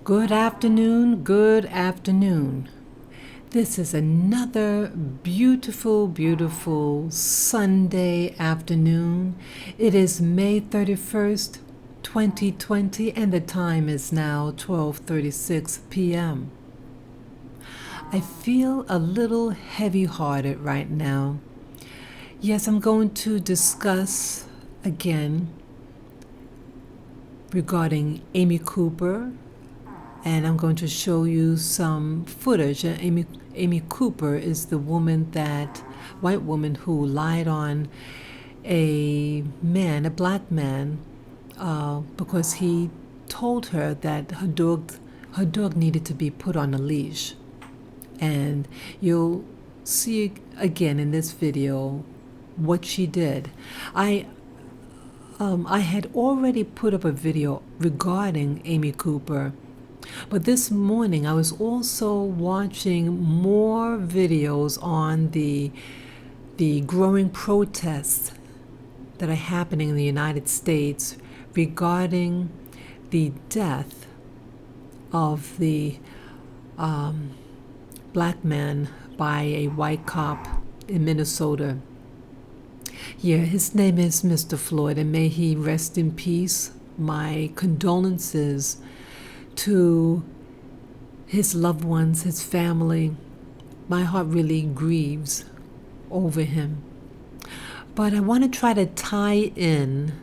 Good afternoon, good afternoon. This is another beautiful, beautiful Sunday afternoon. It is May 31st, 2020, and the time is now 12:36 p.m. I feel a little heavy-hearted right now. Yes, I'm going to discuss again regarding Amy Cooper, and I'm going to show you some footage. Amy Cooper is the white woman who lied on a black man, because he told her that her dog needed to be put on a leash. And you'll see again in this video what she did. I had already put up a video regarding Amy Cooper, but this morning I was also watching more videos on the growing protests that are happening in the United States regarding the death of the black man by a white cop in Minnesota. Yeah, his name is Mr. Floyd, and may he rest in peace. My condolences to his loved ones, his family. My heart really grieves over him. But I want to try to tie in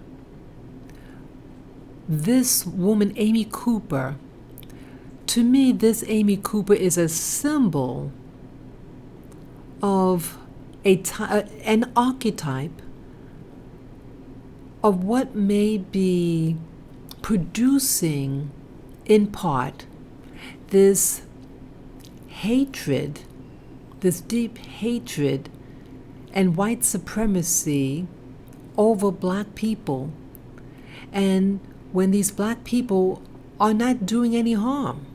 this woman, Amy Cooper. To me, this Amy Cooper is a symbol of an archetype of what may be producing, in part, this hatred, this deep hatred and white supremacy over black people. And when these black people are not doing any harm.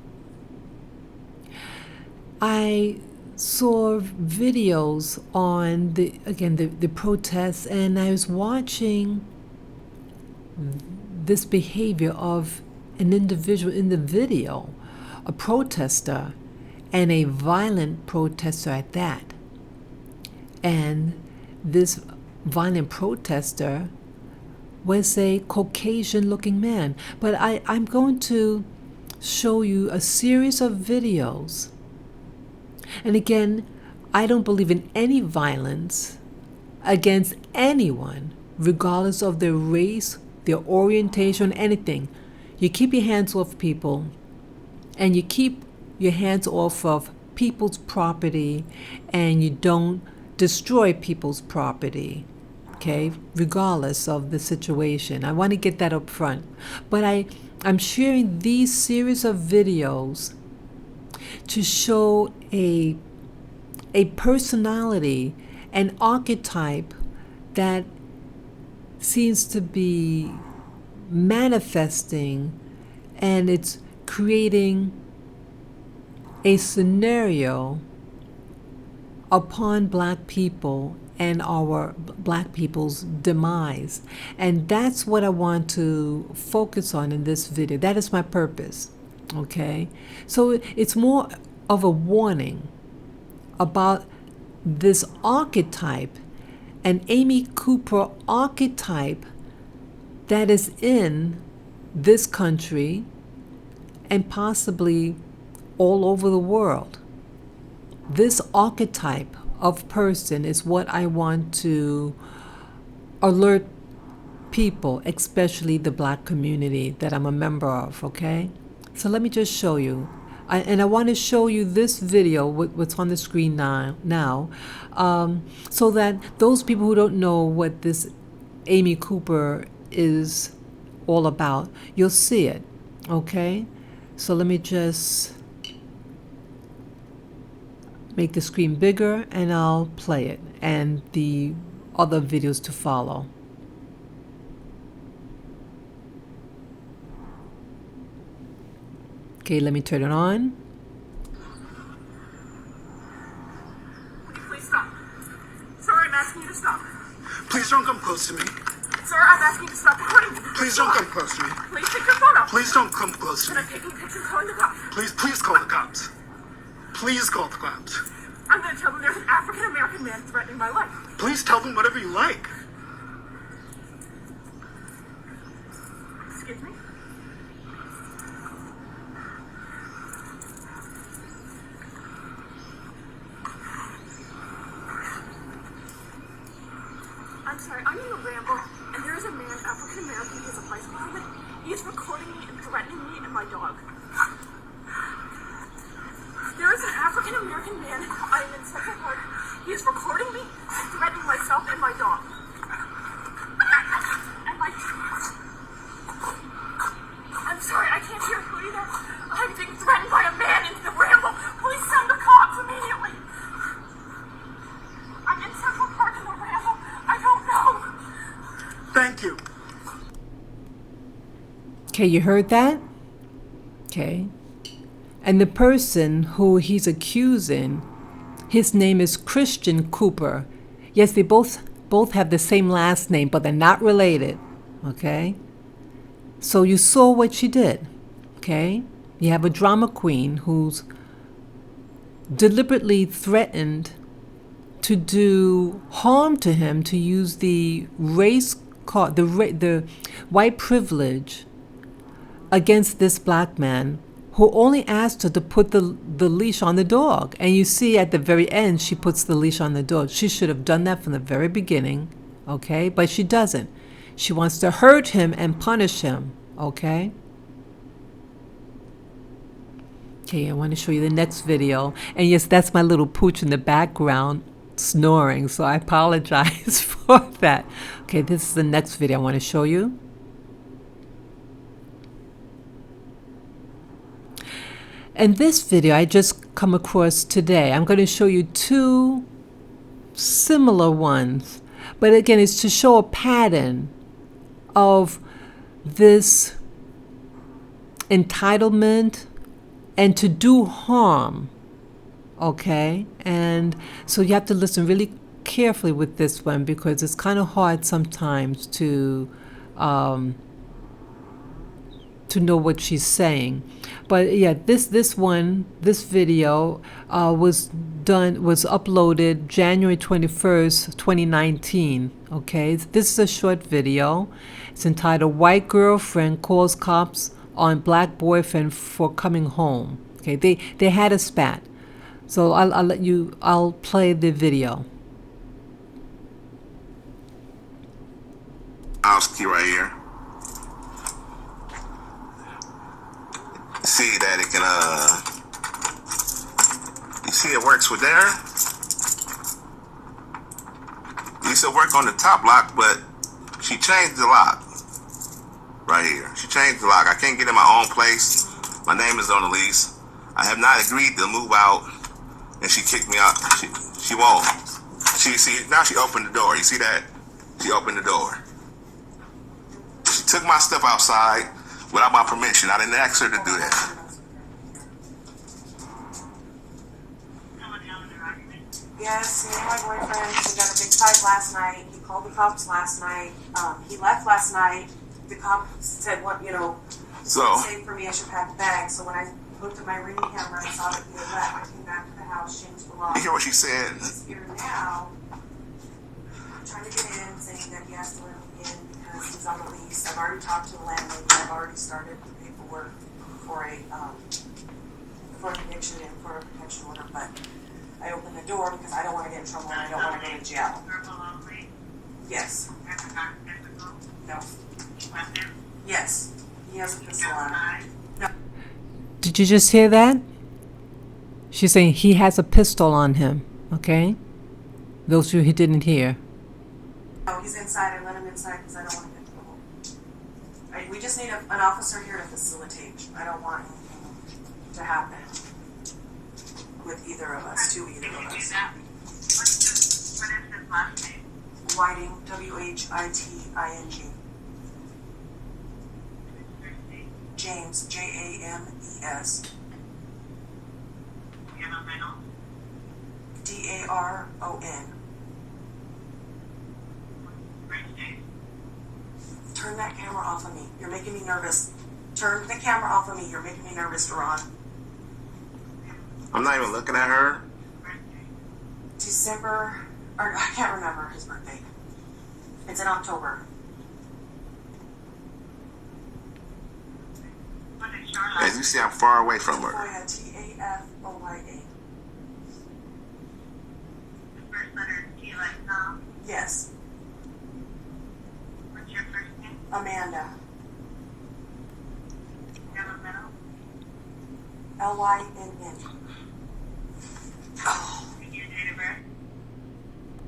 I saw videos on the protests, and I was watching this behavior of an individual in the video, a protester, and a violent protester at that. And this violent protester was a Caucasian-looking man. But I'm going to show you a series of videos. And again, I don't believe in any violence against anyone, regardless of their race, their orientation, anything. You keep your hands off people, and you keep your hands off of people's property, and you don't destroy people's property, okay, regardless of the situation. I want to get that up front. But I'm sharing these series of videos to show a personality, an archetype that seems to be manifesting, and it's creating a scenario upon black people and our black people's demise. And that's what I want to focus on in this video. That is my purpose. Okay, so it's more of a warning about this archetype, an Amy Cooper archetype that is in this country and possibly all over the world. This archetype of person is what I want to alert people, especially the black community that I'm a member of, okay? So let me just show you. I want to show you this video, what's on the screen now, so that those people who don't know what this Amy Cooper is all about, you'll see it, okay? So let me just make the screen bigger, and I'll play it, and the other videos to follow. Okay, let me turn it on. Please stop. Sir, I'm asking you to stop. Please don't come close to me. Sir, I'm asking you to stop recording. Please don't come close to me. Please take your phone off. No. Please don't come close to Then me. I'm taking pictures calling the cops. Please call the cops. Please call the cops. I'm going to tell them there's an African-American man threatening my life. Please tell them whatever you like. Excuse me? I'm sorry, I'm in a ramble, and there is a man, African-American, he has a bicycle helmet. He is recording me and threatening me and my dog. There is an African-American man, I am in Central Park. He is recording me and threatening myself and my dog. And my... I'm sorry, I can't hear you either. I'm being threatened by a man in the ramble. Please send the cops immediately. I'm in Central Park in the ramble. I don't know. Thank you. Okay, you heard that? Okay. And the person who he's accusing, his name is Christian Cooper. Yes, they both have the same last name, but they're not related. Okay? So you saw what she did. Okay? You have a drama queen who's deliberately threatened to do harm to him, to use the race card, the white privilege against this black man who only asked her to put the leash on the dog. And you see at the very end, she puts the leash on the dog. She should have done that from the very beginning, okay? But she doesn't. She wants to hurt him and punish him, okay? Okay, I want to show you the next video. And yes, that's my little pooch in the background snoring, so I apologize for that. Okay, this is the next video I want to show you. And this video I just come across today. I'm going to show you two similar ones. But again, it's to show a pattern of this entitlement and to do harm. Okay? And so you have to listen really carefully with this one because it's kind of hard sometimes to know what she's saying. But yeah, this video was uploaded January 21st, 2019. Okay, this is a short video. It's entitled "White Girlfriend Calls Cops on Black Boyfriend for Coming Home." Okay, they had a spat. So I'll play the video. House key right here. See that it can you see it works with there. It used to work on the top lock, but she changed the lock right here. She changed the lock. I can't get in my own place. My name is on the lease. I have not agreed to move out, and she kicked me out. She won't. See now she opened the door. You see that? She opened the door. She took my stuff outside without my permission. I didn't ask her to do that. Yes, me and my boyfriend, we got a big fight last night. He called the cops last night. He left last night. The cop said, "What, So it's safe for me, I should pack a bag." So when I looked at my ring camera and saw that he had left, I came back to the house, changed the lock. you hear what she said? He's here now, trying to get in, saying that he has to let me in because he's on the lease. I've already talked to the landlady. I've already started the paperwork for a conviction and for a protection order, but I opened the door because I don't want to get in trouble and I don't want to go to jail. Yes. No. Yes. He has a pistol on him. No. Did you just hear that? She's saying he has a pistol on him, okay? Those of you who didn't hear. No, he's inside. I let him inside because I don't want to get in trouble. We just need an officer here to facilitate. I don't want anything to happen with either of us, to either of us. What is his last name? Whiting, Whiting. James, James. Daron. Turn that camera off of me. You're making me nervous. Turn the camera off of me. You're making me nervous, Deron. I'm not even looking at her. December, or I can't remember his birthday. It's in October. As you see, I'm far away from her. Tafoya, Tafoya. The first letter is T like Tom. Yes, What's your first name? Amanda. Never middle. Lynn. Oh, And your date of birth.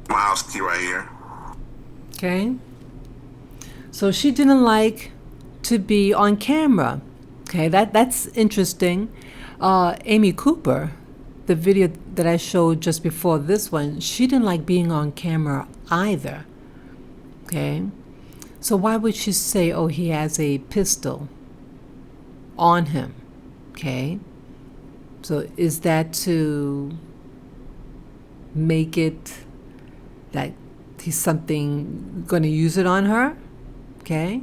My house key right here. Okay. So she didn't like to be on camera. Okay, that's interesting. Amy Cooper, the video that I showed just before this one, she didn't like being on camera either. Okay. So why would she say, oh, he has a pistol on him? Okay. So is that to make it that he's something going to use it on her? Okay.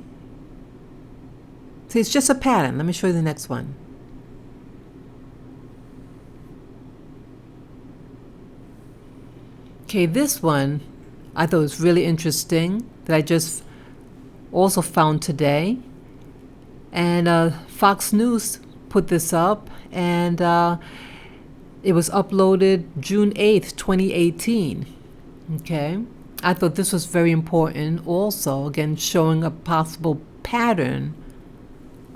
So it's just a pattern. Let me show you the next one. Okay, this one I thought was really interesting that I just also found today. And Fox News put this up, and it was uploaded June 8th, 2018. Okay. I thought this was very important also, again, showing a possible pattern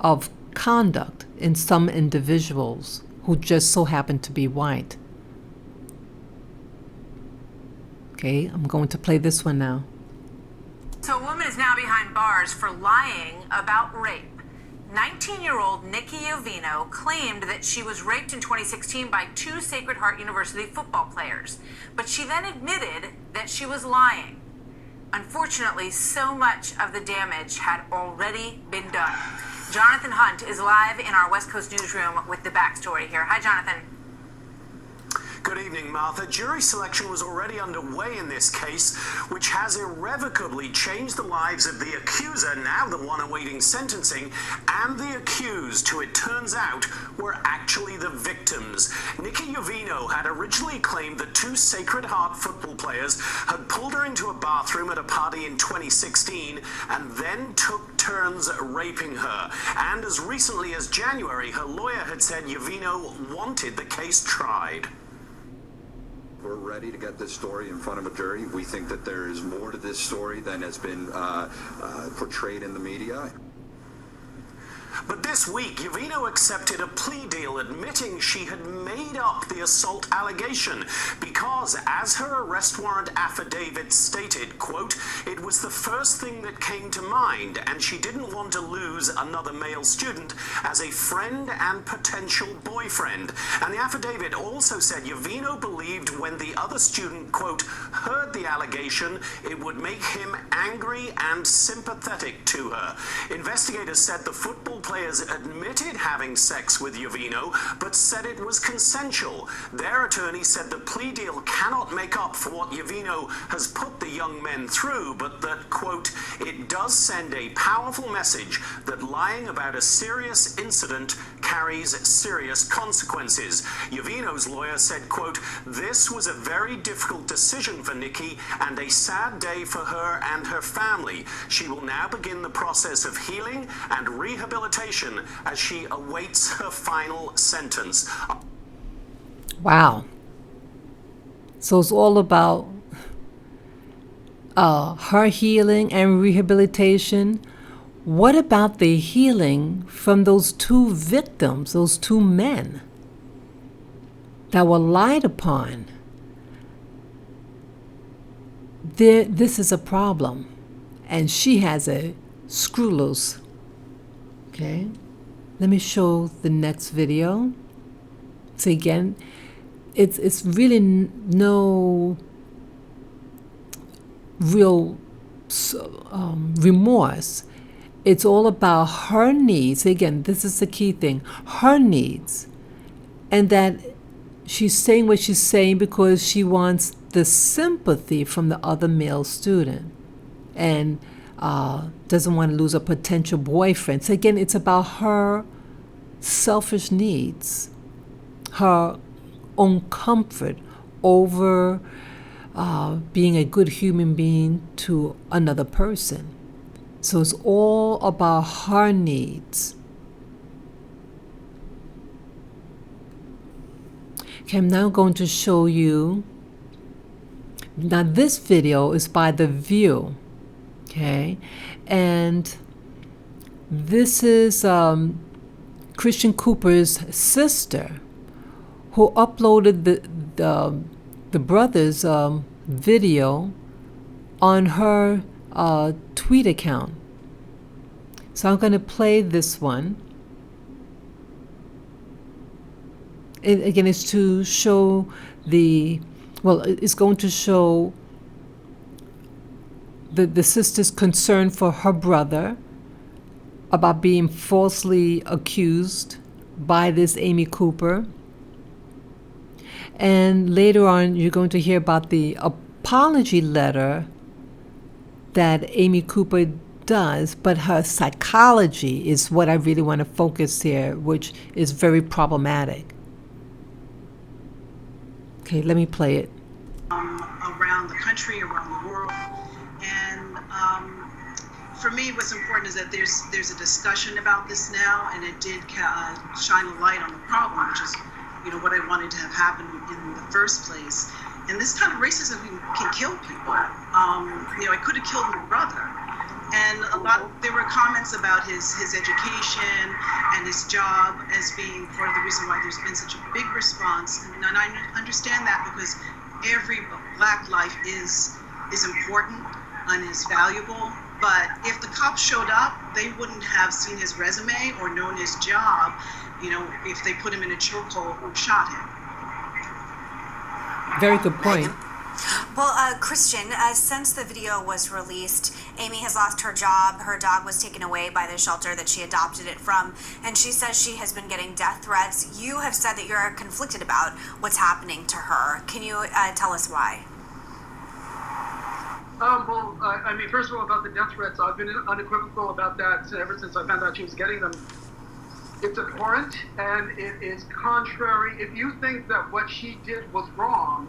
of conduct in some individuals who just so happen to be white. Okay, I'm going to play this one now. So a woman is now behind bars for lying about rape. 19-year-old Nikki Jovino claimed that she was raped in 2016 by two Sacred Heart University football players, but she then admitted that she was lying. Unfortunately, so much of the damage had already been done. Jonathan Hunt is live in our West Coast newsroom with the backstory here. Hi, Jonathan. Good evening, Martha. Jury selection was already underway in this case, which has irrevocably changed the lives of the accuser, now the one awaiting sentencing, and the accused, who it turns out were actually the victims. Nikki Jovino had originally claimed that two Sacred Heart football players had pulled her into a bathroom at a party in 2016 and then took turns raping her. And as recently as January, her lawyer had said Jovino wanted the case tried. We're ready to get this story in front of a jury. We think that there is more to this story than has been portrayed in the media. But this week, Jovino accepted a plea deal admitting she had made up the assault allegation because, as her arrest warrant affidavit stated, quote, it was the first thing that came to mind and she didn't want to lose another male student as a friend and potential boyfriend. And the affidavit also said Jovino believed when the other student, quote, heard the allegation, it would make him angry and sympathetic to her. Investigators said the football players admitted having sex with Jovino, but said it was consensual. Their attorney said the plea deal cannot make up for what Jovino has put the young men through, but that, quote, it does send a powerful message that lying about a serious incident carries serious consequences. Jovino's lawyer said, quote, this was a very difficult decision for Nikki and a sad day for her and her family. She will now begin the process of healing and rehabilitation as she awaits her final sentence. Wow. So it's all about her healing and rehabilitation. What about the healing from those two victims, those two men that were lied upon? This is a problem. And she has a screw loose. Okay, let me show the next video. So again, it's really no real remorse. It's all about her needs. Again, this is the key thing, her needs. And that she's saying what she's saying because she wants the sympathy from the other male student. And doesn't want to lose a potential boyfriend. So again, it's about her selfish needs, her own comfort over being a good human being to another person. So it's all about her needs. Okay, I'm now going to show you. Now this video is by The View. Okay, and this is Christian Cooper's sister, who uploaded the brother's video on her tweet account. So I'm going to play this one. Again, it's to show it's going to show the sister's concern for her brother about being falsely accused by this Amy Cooper. And later on, you're going to hear about the apology letter that Amy Cooper does, but her psychology is what I really want to focus here, which is very problematic. Okay, let me play it. Around the country, around the world. And for me, what's important is that there's a discussion about this now, and it did shine a light on the problem, which is, what I wanted to have happen in the first place. And this kind of racism can kill people. I could have killed my brother. And there were comments about his education and his job as being part of the reason why there's been such a big response. And I understand that because every Black life is important and is valuable. But if the cops showed up, they wouldn't have seen his resume or known his job, if they put him in a chokehold or shot him. Very good point. Well, Christian, since the video was released, Amy has lost her job. Her dog was taken away by the shelter that she adopted it from, and she says she has been getting death threats. You have said that you're conflicted about what's happening to her. Can you tell us why? First of all, about the death threats, I've been unequivocal about that ever since I found out she was getting them. It's abhorrent, and it is contrary. If you think that what she did was wrong,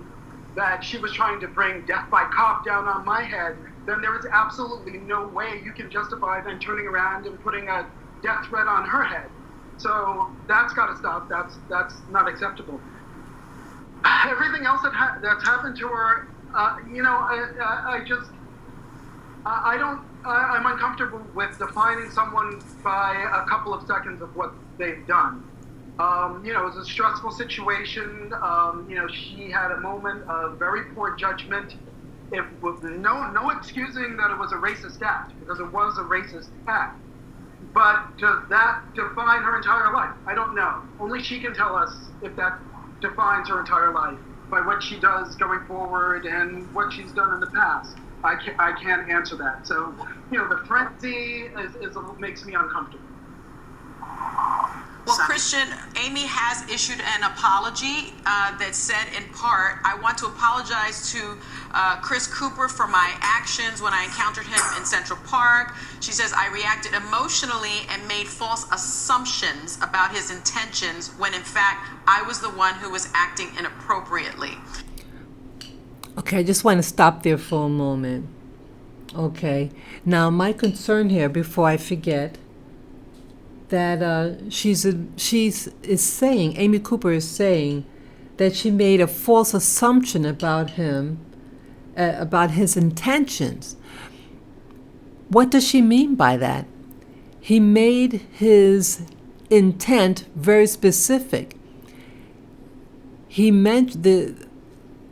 that she was trying to bring death by cop down on my head, then there is absolutely no way you can justify then turning around and putting a death threat on her head. So that's got to stop. That's not acceptable. Everything else that's happened to her, I'm uncomfortable with defining someone by a couple of seconds of what they've done. It was a stressful situation. She had a moment of very poor judgment. It was no excusing that it was a racist act, because it was a racist act. But does that define her entire life? I don't know. Only she can tell us if that defines her entire life by what she does going forward and what she's done in the past. I can't answer that. So, the frenzy makes me uncomfortable. Well, Christian, Amy has issued an apology that said, in part, I want to apologize to Chris Cooper for my actions when I encountered him in Central Park. She says, I reacted emotionally and made false assumptions about his intentions when, in fact, I was the one who was acting inappropriately. Okay, I just want to stop there for a moment. Okay, now my concern here, before I forget, that Amy Cooper is saying that she made a false assumption about him, about his intentions. What does she mean by that? He made his intent very specific. He meant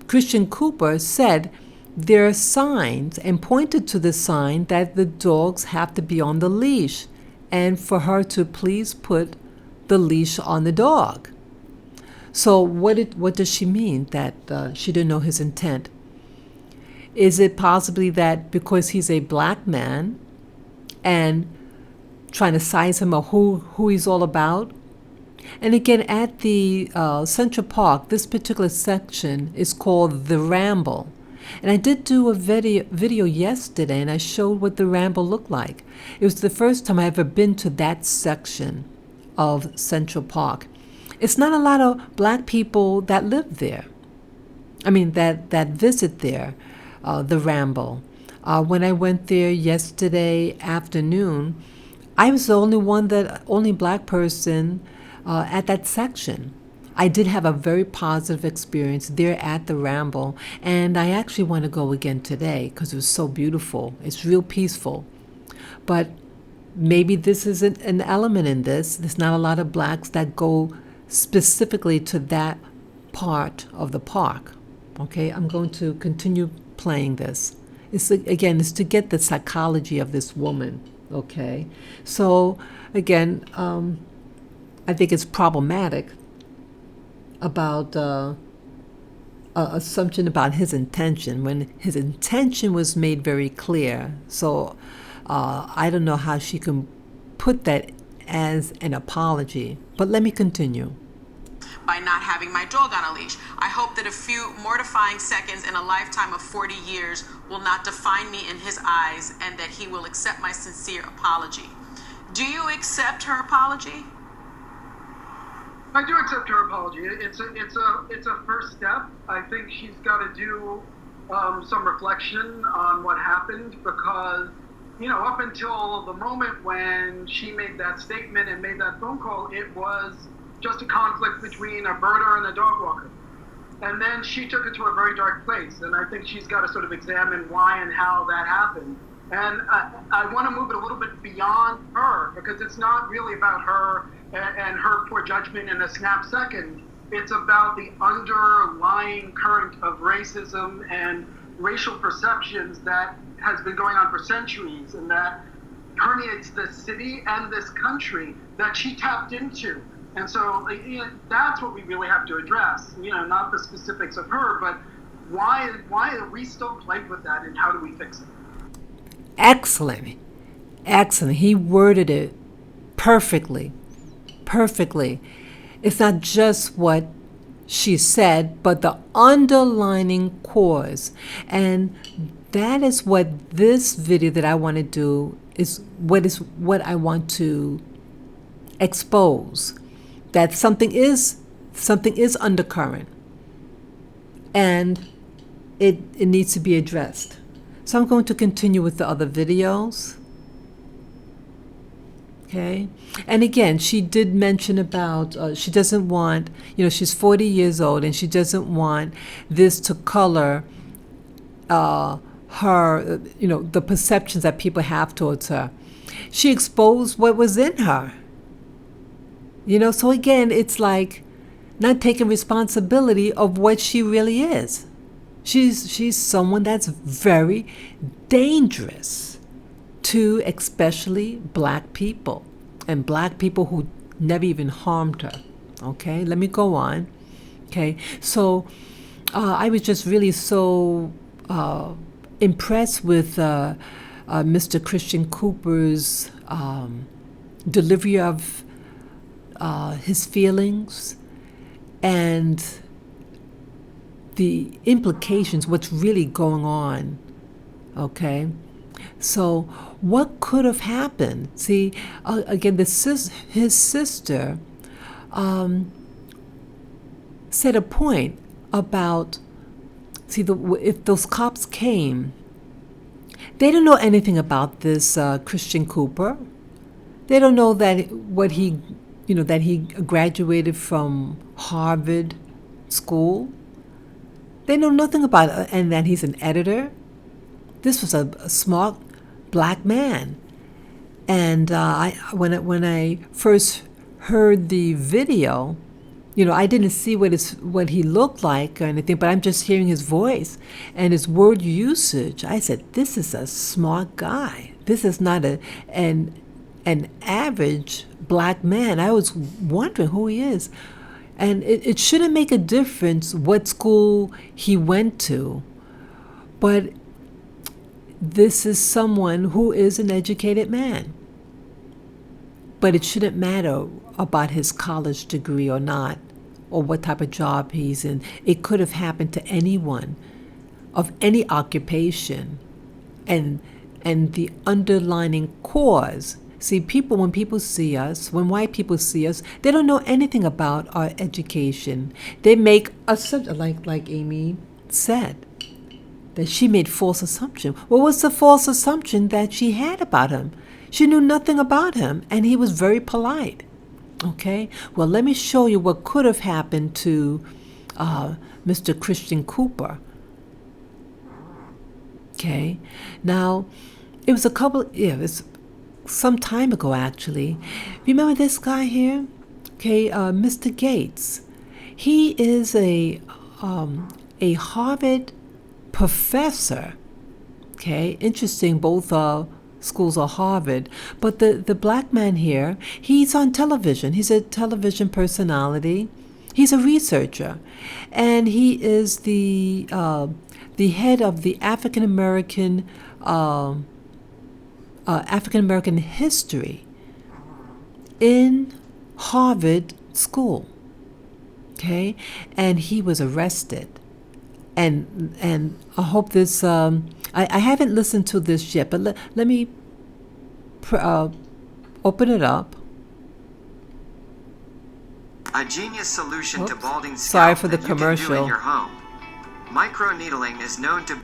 Christian Cooper said there are signs and pointed to the sign that the dogs have to be on the leash, and for her to please put the leash on the dog. So what does she mean that she didn't know his intent? Is it possibly that because he's a Black man and trying to size him up who he's all about? And again, at the Central Park, this particular section is called The Ramble. And I did do a video yesterday, and I showed what the ramble looked like. It was the first time I ever been to that section of Central Park. It's not a lot of black people that live there. I mean, that visit there, the ramble. When I went there yesterday afternoon, I was the only black person at that section. I did have a very positive experience there at the ramble, and I actually want to go again today because it was so beautiful. It's real peaceful. But maybe this is an element in this. There's not a lot of blacks that go specifically to that part of the park. Okay, I'm going to continue playing this. It's to get the psychology of this woman. Okay, so again, I think it's problematic about assumption about his intention when his intention was made very clear. So I don't know how she can put that as an apology. But let me continue. By not having my dog on a leash. I hope that a few mortifying seconds in a lifetime of 40 years will not define me in his eyes, and that he will accept my sincere apology. Do you accept her apology? I do accept her apology. It's a first step. I think she's got to do some reflection on what happened, because up until the moment when she made that statement and made that phone call, it was just a conflict between a birder and a dog walker. And then she took it to a very dark place, and I think she's got to sort of examine why and how that happened. And I want to move it a little bit beyond her, because it's not really about her and her poor judgment in a snap second. It's about the underlying current of racism and racial perceptions that has been going on for centuries, and that permeates this city and this country that she tapped into. And so that's what we really have to address, not the specifics of her, but why are we still plagued with that, and how do we fix it? Excellent. He worded it perfectly. It's not just what she said, but the underlining cause. And that is what this video that I want to do is what I want to expose. That something is undercurrent, and it needs to be addressed. So I'm going to continue with the other videos. Okay, and again, she did mention about she doesn't want, she's 40 years old, and she doesn't want this to color her, the perceptions that people have towards her. She exposed what was in her. So again, it's like not taking responsibility of what she really is. She's someone that's very dangerous to especially black people, and black people who never even harmed her. Okay, let me go on. Okay, so I was just really so impressed with Mr. Christian Cooper's delivery of his feelings and the implications, what's really going on. Okay, so what could have happened? See, again, his sister said a point about, if those cops came, they don't know anything about this Christian Cooper. They don't know that that he graduated from Harvard School. They know nothing about it, and that he's an editor. This was a smart black man. And when I first heard the video, I didn't see what he looked like or anything, but I'm just hearing his voice and his word usage. I said, this is a smart guy. This is not an average black man. I was wondering who he is. And it shouldn't make a difference what school he went to, but this is someone who is an educated man. But it shouldn't matter about his college degree or not, or what type of job he's in. It could have happened to anyone. of any occupation and the underlining cause. See, when people see us, when white people see us, they don't know anything about our education. They make assumptions, like Amy said, that she made false assumption. What was the false assumption that she had about him? She knew nothing about him, and he was very polite. Okay, well, let me show you what could have happened to Mr. Christian Cooper. Okay, now it was it's some time ago actually. Remember this guy here? Okay, Mr. Gates. He is a Harvard professor. Okay, interesting. Both schools are Harvard, but the black man here, he's on television. He's a television personality. He's a researcher, and he is the head of the African American history in Harvard School. Okay, and he was arrested, and I hope this. I haven't listened to this yet, but let me open it up. A genius solution to balding scalp. Sorry for the that you can do commercial. in your home. Microneedling is known to...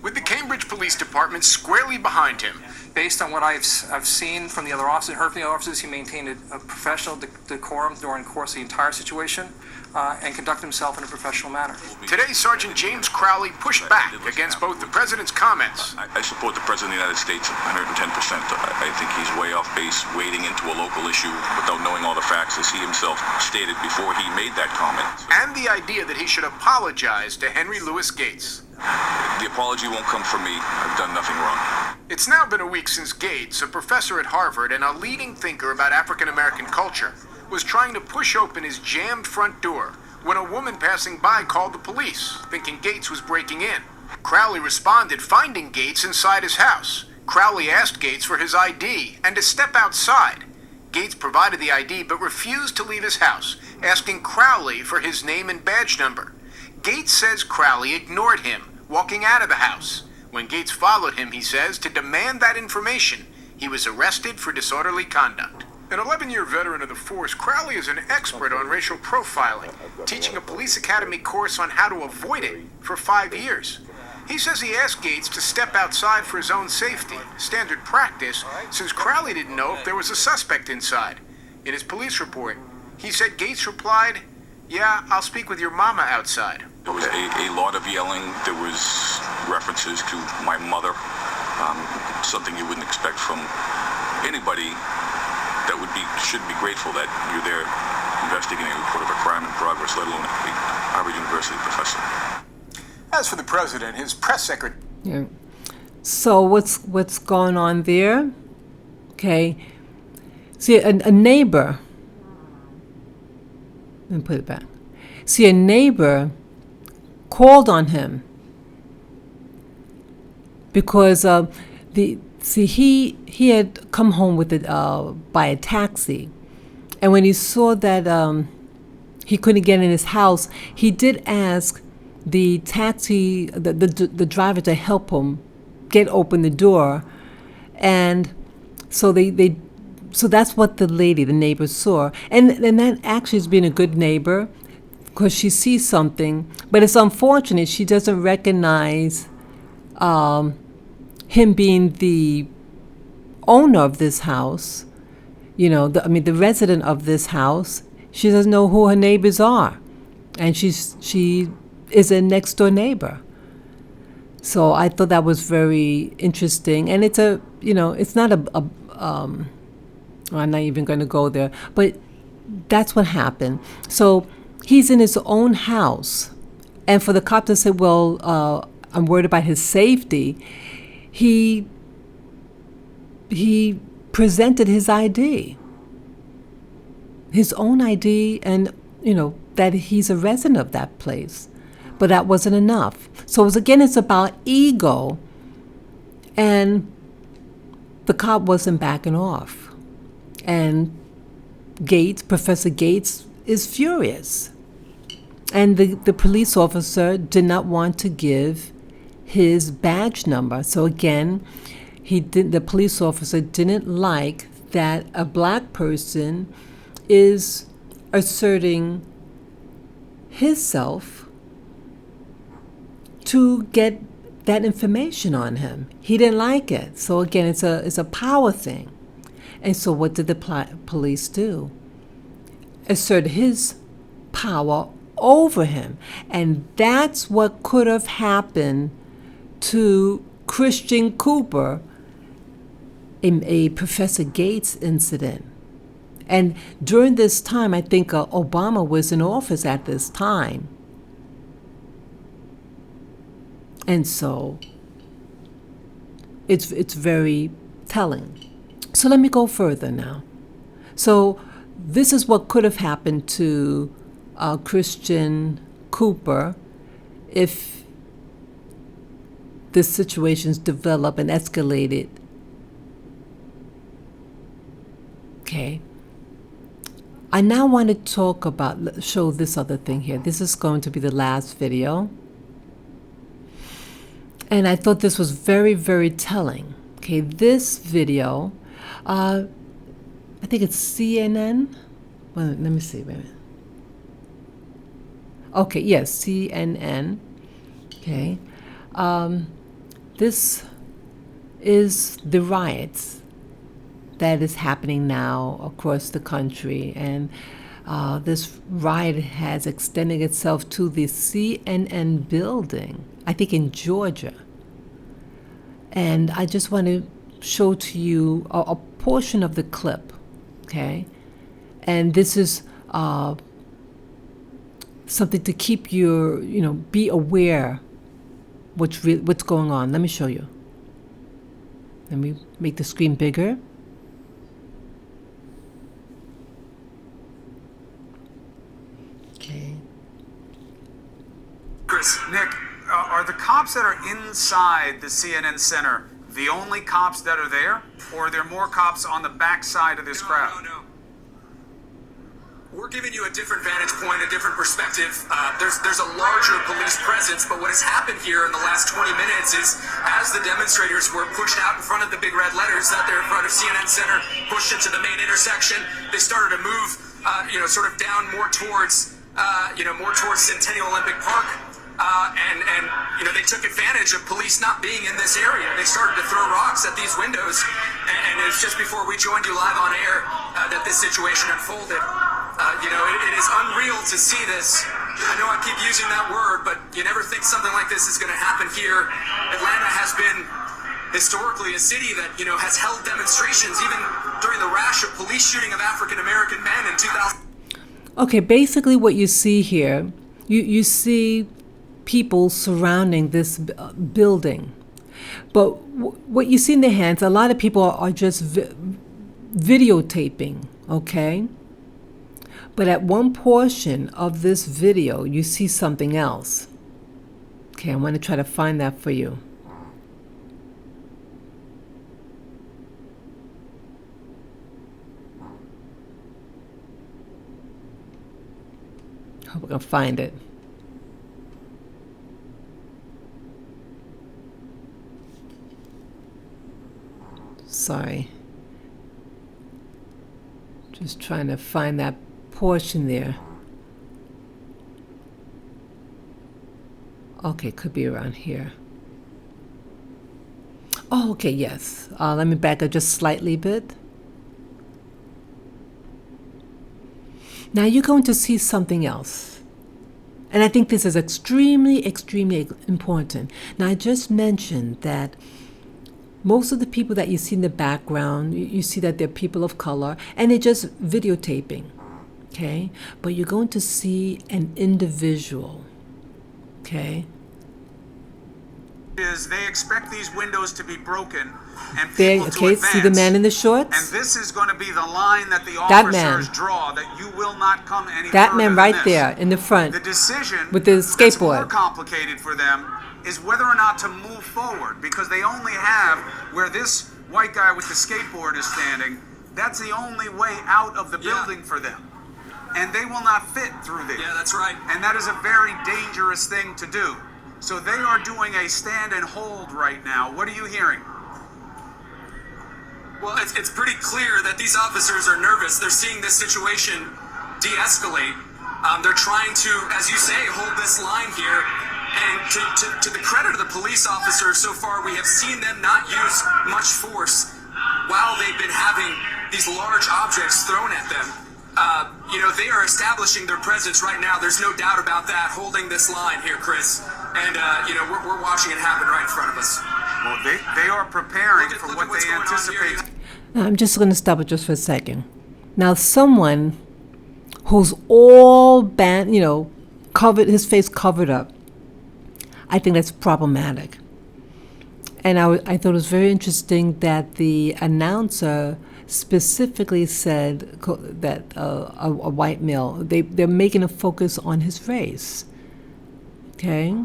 With the Cambridge Police Department squarely behind him. Based on what I've seen from the other officers, heard from the officers, he maintained a professional decorum during the course of the entire situation and conducted himself in a professional manner. Today, Sergeant James Crowley pushed back against both the president's comments. I support the President of the United States 110%. I think he's way off base, wading into a local issue without knowing all the facts, as he himself stated before he made that comment. And the idea that he should apologize to Henry Louis Gates. The apology won't come from me. I've done nothing wrong. It's now been a week since Gates, a professor at Harvard and a leading thinker about African American culture, was trying to push open his jammed front door when a woman passing by called the police, thinking Gates was breaking in. Crowley responded, finding Gates inside his house. Crowley asked Gates for his ID and to step outside. Gates provided the ID but refused to leave his house, asking Crowley for his name and badge number. Gates says Crowley ignored him, walking out of the house. When Gates followed him, he says, to demand that information, he was arrested for disorderly conduct. An 11-year veteran of the force, Crowley is an expert on racial profiling, teaching a police academy course on how to avoid it for 5 years. He says he asked Gates to step outside for his own safety, standard practice, since Crowley didn't know if there was a suspect inside. In his police report, he said Gates replied, "Yeah, I'll speak with your mama outside." There was a lot of yelling. There was references to my mother, something you wouldn't expect from anybody that should be grateful that you're there investigating a report of a crime in progress, let alone a Harvard University professor. As for the president, his press secretary... Yeah. So what's going on there? Okay. See, a neighbor... Let me put it back. See, a neighbor called on him because he had come home with it by a taxi, and when he saw that he couldn't get in his house, he did ask the taxi the driver to help him get open the door, and so so that's what the neighbor saw, and that actually has been a good neighbor because she sees something, but it's unfortunate she doesn't recognize him being the owner of this house, the resident of this house. She doesn't know who her neighbors are, and she is a next door neighbor. So I thought that was very interesting, and it's it's not I'm not even going to go there, but that's what happened. So he's in his own house, and for the cop to say, well, I'm worried about his safety, he presented his ID, his own ID, and that he's a resident of that place. But that wasn't enough. So it's about ego, and the cop wasn't backing off. And Professor Gates is furious. And the police officer did not want to give his badge number. So again, the police officer didn't like that a black person is asserting his self to get that information on him. He didn't like it. So again, it's a power thing. And so what did the police do? Assert his power over him. And that's what could have happened to Christian Cooper in a Professor Gates incident. And during this time, I think Obama was in office at this time. And so it's very telling. So let me go further now. So this is what could have happened to Christian Cooper if the situations developed and escalated. Okay. I now want to show this other thing here. This is going to be the last video. And I thought this was very, very telling. Okay, this video, I think it's CNN. Well, let me see, wait a minute. Okay, yes, CNN. Okay. This is the riots that is happening now across the country. And this riot has extended itself to the CNN building, I think in Georgia. And I just want to show to you a portion of the clip, okay? And this is something to keep your, be aware what's going on. Let me show you. Let me make the screen bigger. Okay. Chris, Nick, are the cops that are inside the CNN Center the only cops that are there, or are there more cops on the backside of this crowd? No. We're giving you a different vantage point, a different perspective. There's a larger police presence, but what has happened here in the last 20 minutes is as the demonstrators were pushed out in front of the big red letters out there in front of CNN Center, pushed into the main intersection, they started to move, sort of down more towards Centennial Olympic Park. And they took advantage of police not being in this area. They started to throw rocks at these windows, and it's just before we joined you live on air that this situation unfolded. It is unreal to see this. I know I keep using that word, but you never think something like this is going to happen here. Atlanta has been historically a city that, has held demonstrations even during the rash of police shooting of African American men in 2000. Okay, basically what you see here, you see people surrounding this building. But what you see in their hands, a lot of people are just videotaping, okay? But at one portion of this video, you see something else. Okay, I want to try to find that for you. Hope I can find it. Sorry. Just trying to find that portion there. Okay, could be around here. Oh, okay, yes. Let me back up just slightly bit. Now you're going to see something else. And I think this is extremely, extremely important. Now I just mentioned that most of the people that you see in the background, you see that they're people of color, and they're just videotaping, okay? But you're going to see an individual, okay? They expect these windows to be broken and people to advance. See the man in the shorts? And this is going to be the line that the officers draw, that you will not come any further that man right than this. There in the front. The decision with the skateboard. That's more complicated for them is whether or not to move forward, because they only have where this white guy with the skateboard is standing. That's the only way out of the building for them, and they will not fit through there. Yeah, that's right. And that is a very dangerous thing to do. So they are doing a stand and hold right now. What are you hearing? Well, it's pretty clear that these officers are nervous. They're seeing this situation de-escalate. They're trying to, as you say, hold this line here. And to the credit of the police officers so far, we have seen them not use much force while they've been having these large objects thrown at them. They are establishing their presence right now. There's no doubt about that, holding this line here, Chris. And, we're watching it happen right in front of us. Well, they are preparing for what they anticipate. Now, I'm just going to stop it just for a second. Now, someone who's all covered, his face covered up, I think that's problematic. And I thought it was very interesting that the announcer specifically said that a white male, they're making a focus on his race. Okay?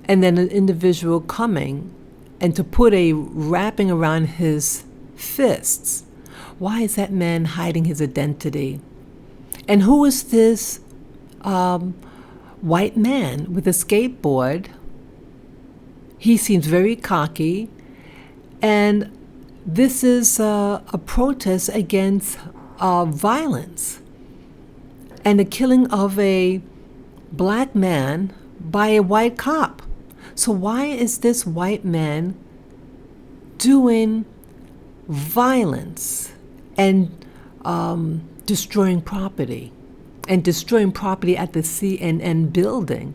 And then an individual coming and to put a wrapping around his fists. Why is that man hiding his identity? And who is this white man with a skateboard? He seems very cocky, and this is a protest against violence and the killing of a black man by a white cop. So why is this white man doing violence and destroying property at the CNN building?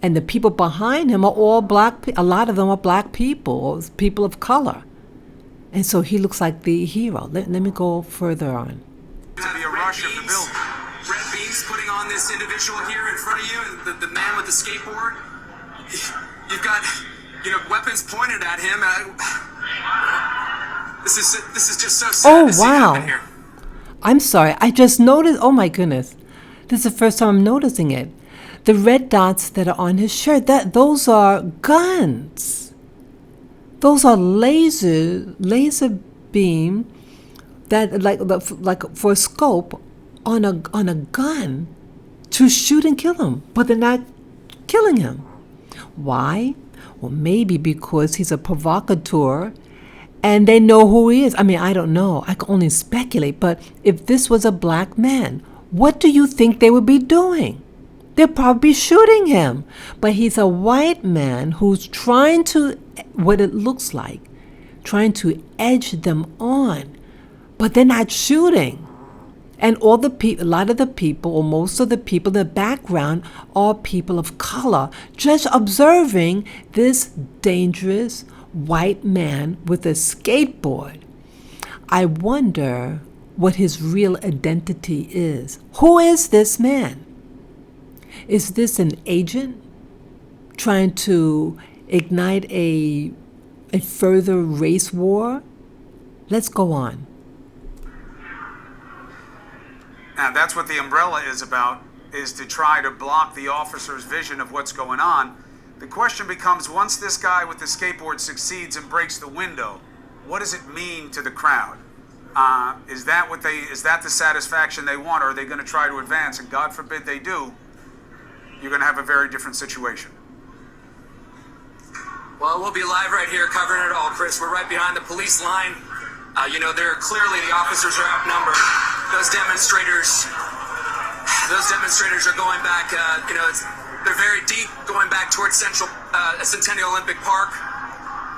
And the people behind him are all black. A lot of them are black people, people of color. And so he looks like the hero. Let me go further on. To be a rush of the building. Red beams putting on this individual here in front of you, and the man with the skateboard. You've got, weapons pointed at him. This is just so sad to see happen here. I'm sorry. I just noticed. Oh my goodness, this is the first time I'm noticing it. The red dots that are on his shirt, those are guns. Those are laser beam that like for a scope on a gun to shoot and kill him, but they're not killing him. Why? Well, maybe because he's a provocateur and they know who he is. I mean, I don't know. I can only speculate. But if this was a black man, what do you think they would be doing? They'd probably be shooting him. But he's a white man who's trying to, what it looks like, trying to edge them on. But they're not shooting. And a lot of the people, or most of the people in the background, are people of color, just observing this dangerous white man with a skateboard. I wonder what his real identity is. Who is this man? Is this an agent trying to ignite a further race war? Let's go on. Now, that's what the umbrella is about, is to try to block the officer's vision of what's going on. The question becomes, once this guy with the skateboard succeeds and breaks the window, what does it mean to the crowd? Is that the satisfaction they want, or are they going to try to advance? And God forbid they do, you're going to have a very different situation. Well, we'll be live right here covering it all, Chris. We're right behind the police line. They're clearly, the officers are outnumbered. Those demonstrators are going back, they're very deep, going back towards Centennial Olympic Park.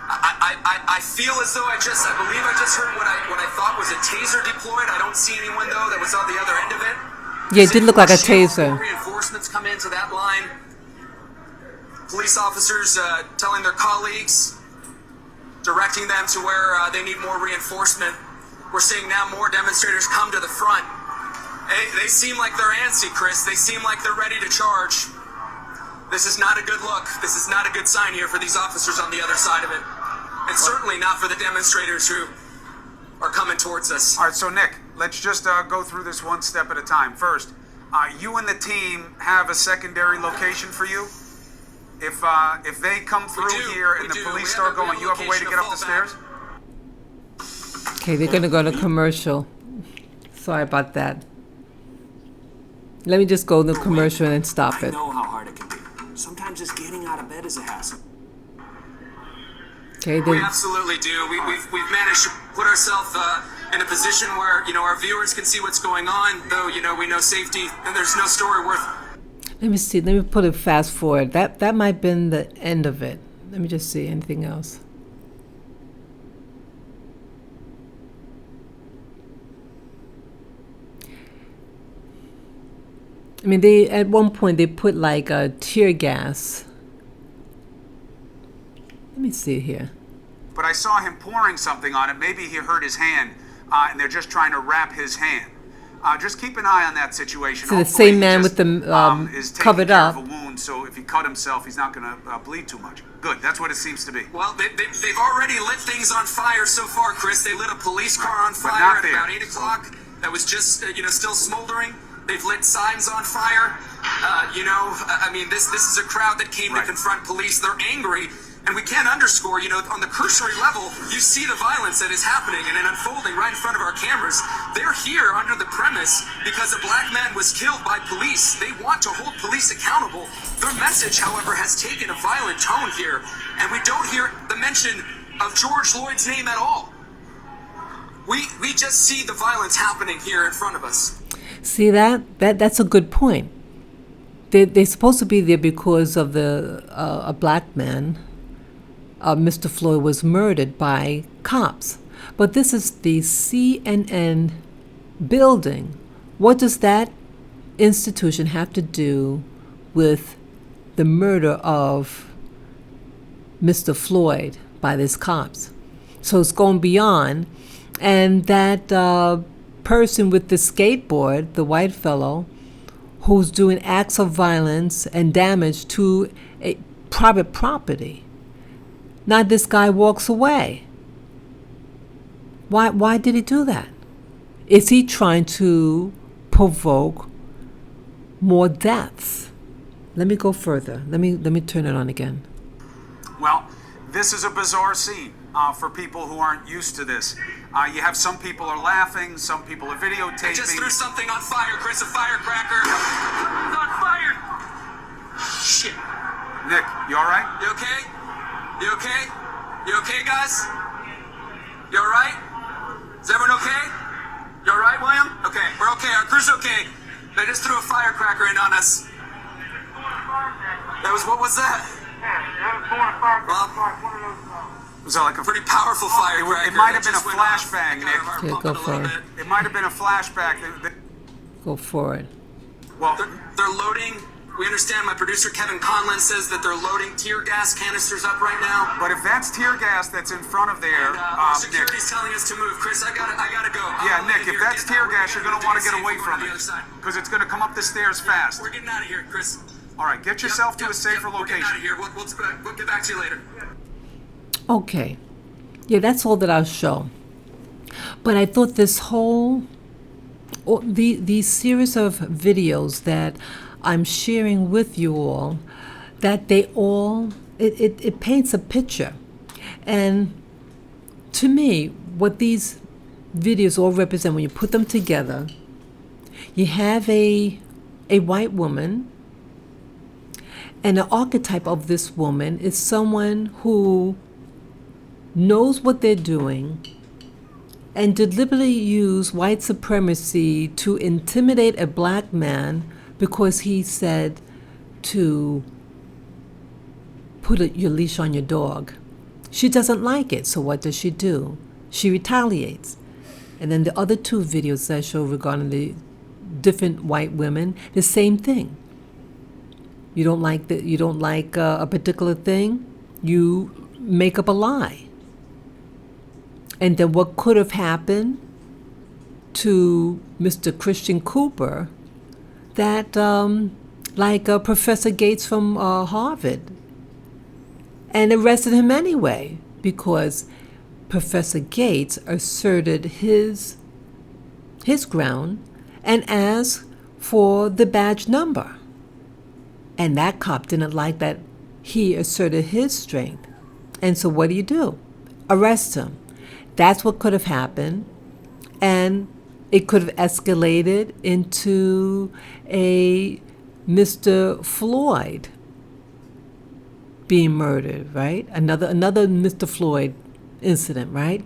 I feel as though I believe I just heard what I thought was a taser deployed. I don't see anyone, though, that was on the other end of it. Yeah, it did look like a taser. Reinforcements come into that line. Police officers telling their colleagues, directing them to where they need more reinforcement. We're seeing now more demonstrators come to the front. They seem like they're antsy, Chris. They seem like they're ready to charge. This is not a good look. This is not a good sign here for these officers on the other side of it. And certainly not for the demonstrators who are coming towards us. All right, so Nick, let's just go through this one step at a time. First, you and the team have a secondary location for you? If they come through here and the police start going, you have a way to get up the stairs? Okay, they're going to go to commercial. Sorry about that. Let me just go to commercial and stop it. I know how hard it can be. Sometimes just getting out of bed is a hassle. Okay, We absolutely do. We've managed to put ourselves in a position where, you know, our viewers can see what's going on, though, you know, we know safety, and there's no story worth. Let me see. Let me put it fast forward. That might have been the end of it. Let me just see. Anything else? I mean, they at one point they put like a tear gas. Let me see here. But I saw him pouring something on it. Maybe he hurt his hand, and they're just trying to wrap his hand. Just keep an eye on that situation. So the Hopefully same man just, with the is taking covered care up. of a wound, so if he cut himself, he's not going to bleed too much. Good. That's what it seems to be. Well, they've already lit things on fire so far, Chris. They lit a police car on But fire not at there. about 8 o'clock. That was just, you know, still smoldering. They've lit signs on fire. You know, I mean, this is a crowd that came to confront police. They're angry. And we can't underscore, you know, on the cursory level, you see the violence that is happening and unfolding right in front of our cameras. They're here under the premise because a black man was killed by police. They want to hold police accountable. Their message, however, has taken a violent tone here. And we don't hear the mention of George Floyd's name at all. We just see the violence happening here in front of us. See that's a good point. They're supposed to be there because of a black man. Mr. Floyd was murdered by cops. But this is the CNN building. What does that institution have to do with the murder of Mr. Floyd by these cops? So it's going beyond. And that person with the skateboard, the white fellow, who's doing acts of violence and damage to a private property. Now this guy walks away. Why did he do that? Is he trying to provoke more deaths? Let me go further. Let me turn it on again. Well, this is a bizarre scene for people who aren't used to this. You have some people are laughing, some people are videotaping. I just threw something on fire, Chris, a firecracker. It's on fire. Shit. Nick, you all right? You okay? You okay? You okay, guys? You all right? Is everyone okay? You all right, William? Okay, we're okay. Our crew's okay. They just threw a firecracker in on us. What was that? Was that like a pretty powerful firecracker? It might have been a flashbang, Nick. Okay, go for it. It might have been a flashback. Go for it. Well, they're loading. We understand my producer Kevin Conlon says that they're loading tear gas canisters up right now. But if that's tear gas that's in front of there, our security's telling us to move. Chris, I gotta go. Yeah, Nick, if that's tear gas, you're gonna want to get away from it because it's gonna come up the stairs fast. We're getting out of here, Chris. All right, get yourself to a safer location. We're getting out of here. We'll get back to you later. Okay. Yeah, that's all that I'll show. But I thought this whole, these series of videos that I'm sharing with you all, that they all, it paints a picture. And to me, what these videos all represent, when you put them together, you have a white woman, and the archetype of this woman is someone who knows what they're doing and deliberately use white supremacy to intimidate a black man because he said to put your leash on your dog. She doesn't like it, so what does she do? She retaliates. And then the other two videos that I show regarding the different white women, the same thing. You don't like a particular thing, you make up a lie. And then what could have happened to Mr. Christian Cooper, that Professor Gates from Harvard, and arrested him anyway because Professor Gates asserted his ground and asked for the badge number. And that cop didn't like that he asserted his strength. And so what do? Arrest him. That's what could have happened. And it could have escalated into a Mr. Floyd being murdered, right? Another Mr. Floyd incident, right?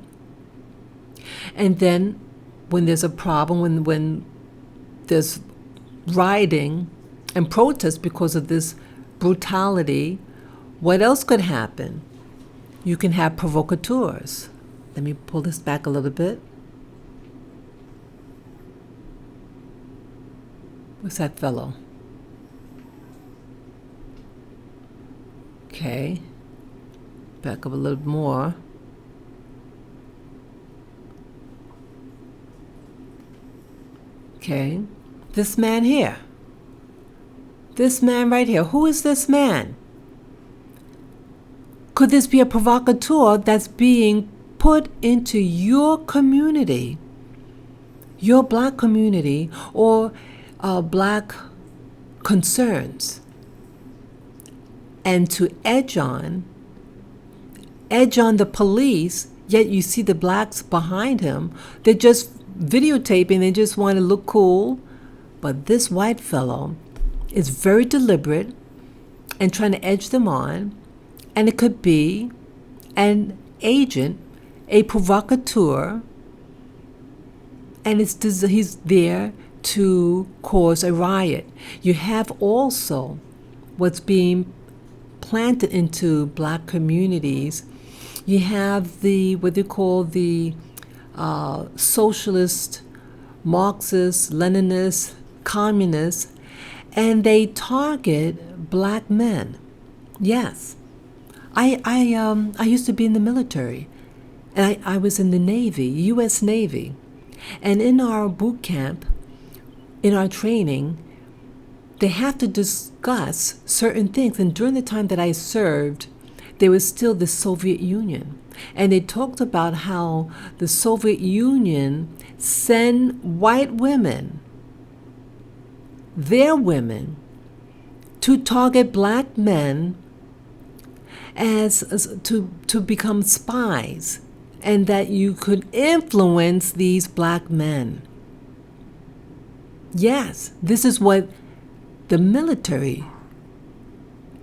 And then when there's a problem, when there's rioting and protest because of this brutality, what else could happen? You can have provocateurs. Let me pull this back a little bit. What's that fellow? Okay. Back up a little more. Okay. This man here. This man right here. Who is this man? Could this be a provocateur that's being put into your community, your black community, or black concerns, and to edge on the police, yet you see the blacks behind him. They're just videotaping, they just want to look cool. But this white fellow is very deliberate and trying to edge them on. And it could be an agent, a provocateur, and he's there to cause a riot. You have also what's being planted into black communities. You have what they call the socialist, Marxist, Leninist, communists, and they target black men. Yes. I used to be in the military, and I was in the Navy, U.S. Navy. And in our boot camp, in our training, they have to discuss certain things. And during the time that I served, there was still the Soviet Union. And they talked about how the Soviet Union sent white women, their women, to target black men as to become spies, and that you could influence these black men. Yes, this is what the military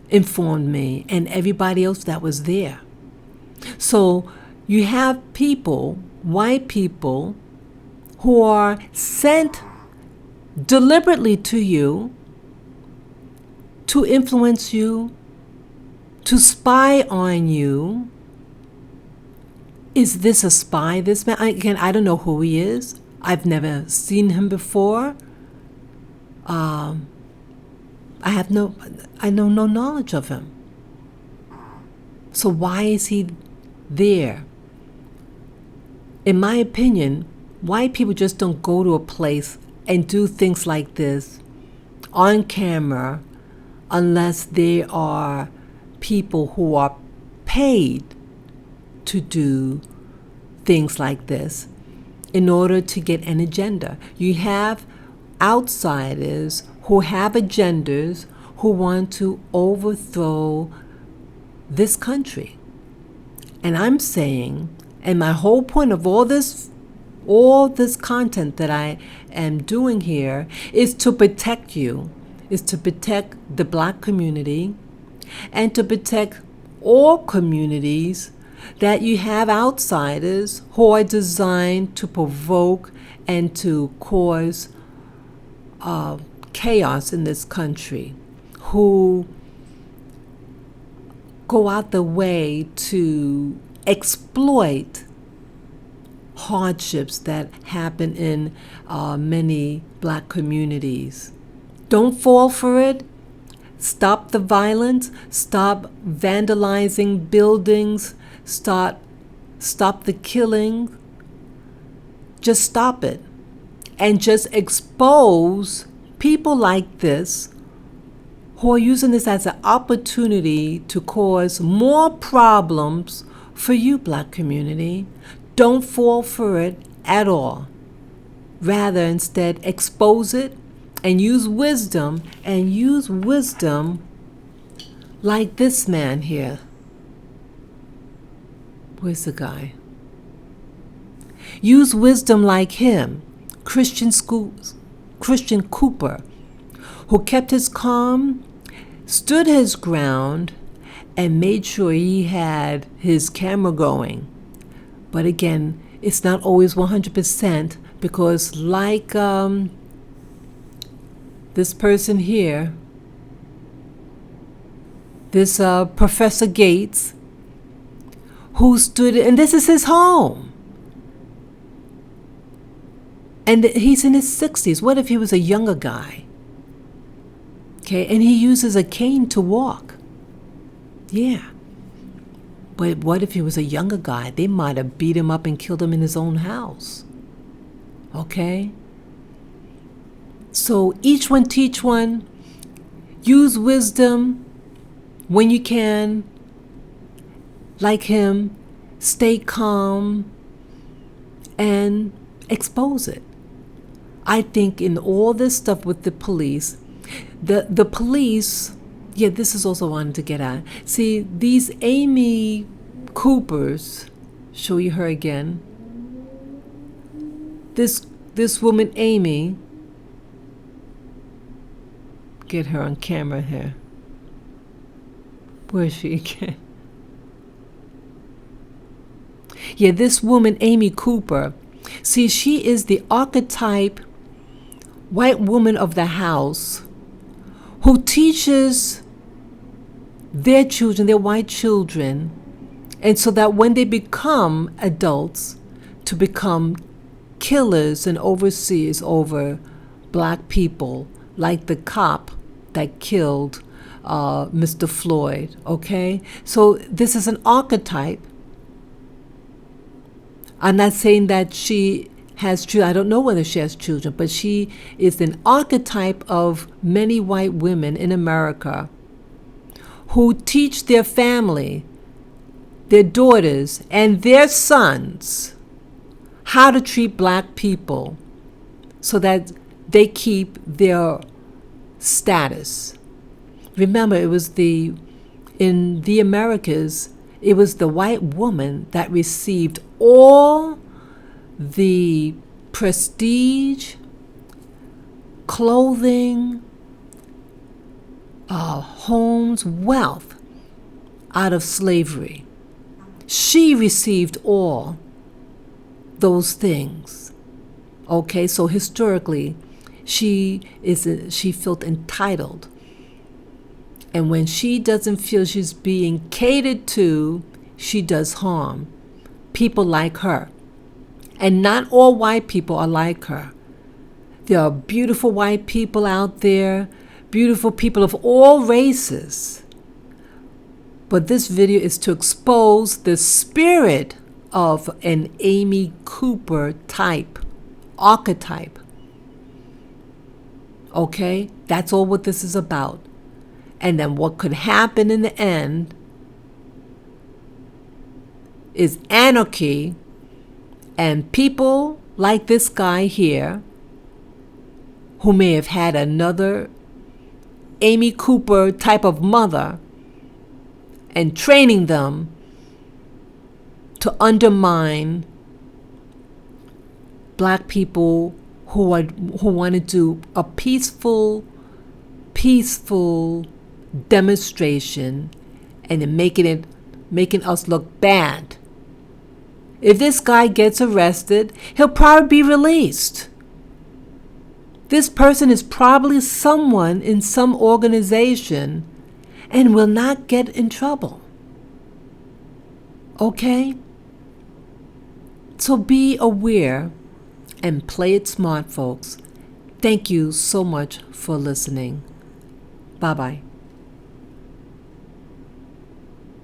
informed me and everybody else that was there. So you have people, white people, who are sent deliberately to you to influence you, to spy on you. Is this a spy, this man? Again, I don't know who he is. I've never seen him before. I know no knowledge of him. So why is he there? In my opinion, white people just don't go to a place and do things like this on camera unless they are people who are paid to do things like this in order to get an agenda. You have outsiders who have agendas who want to overthrow this country. And I'm saying, and my whole point of all this content that I am doing here is to protect you, is to protect the black community, and to protect all communities that you have outsiders who are designed to provoke and to cause chaos in this country, who go out the way to exploit hardships that happen in many black communities. Don't fall for it. Stop the violence. Stop vandalizing buildings. Stop the killing. Just stop it. And just expose people like this who are using this as an opportunity to cause more problems for you, black community. Don't fall for it at all. Rather, instead, expose it and use wisdom, like this man here. Where's the guy? Use wisdom like him, Christian Cooper, who kept his calm, stood his ground, and made sure he had his camera going. But again, it's not always 100%, because like this person here, this Professor Gates, who stood, and this is his home. And he's in his 60s. What if he was a younger guy? Okay, and he uses a cane to walk. Yeah. But what if he was a younger guy? They might have beat him up and killed him in his own house. Okay? So each one teach one. Use wisdom when you can. Like him, stay calm and expose it. I think in all this stuff with the police, the police, yeah, this is also wanted to get at. See, these Amy Coopers, show you her again. This woman Amy, get her on camera here. Where is she again? Yeah, this woman Amy Cooper, see, she is the archetype white woman of the house who teaches their children, their white children, and so that when they become adults, to become killers and overseers over black people, like the cop that killed Mr. Floyd, okay? So this is an archetype. I'm not saying that she has children. I don't know whether she has children, but she is an archetype of many white women in America who teach their family, their daughters, and their sons how to treat black people so that they keep their status. Remember, it was in the Americas, it was the white woman that received all the prestige, clothing, homes, wealth out of slavery. She received all those things. Okay, so historically, she felt entitled. And when she doesn't feel she's being catered to, she does harm. People like her. And not all white people are like her. There are beautiful white people out there, beautiful people of all races. But this video is to expose the spirit of an Amy Cooper type, archetype. Okay? That's all what this is about. And then what could happen in the end is anarchy, and people like this guy here, who may have had another Amy Cooper type of mother, and training them to undermine black people who want to do a peaceful demonstration, and then making us look bad. If this guy gets arrested, he'll probably be released. This person is probably someone in some organization and will not get in trouble. Okay? So be aware and play it smart, folks. Thank you so much for listening. Bye-bye.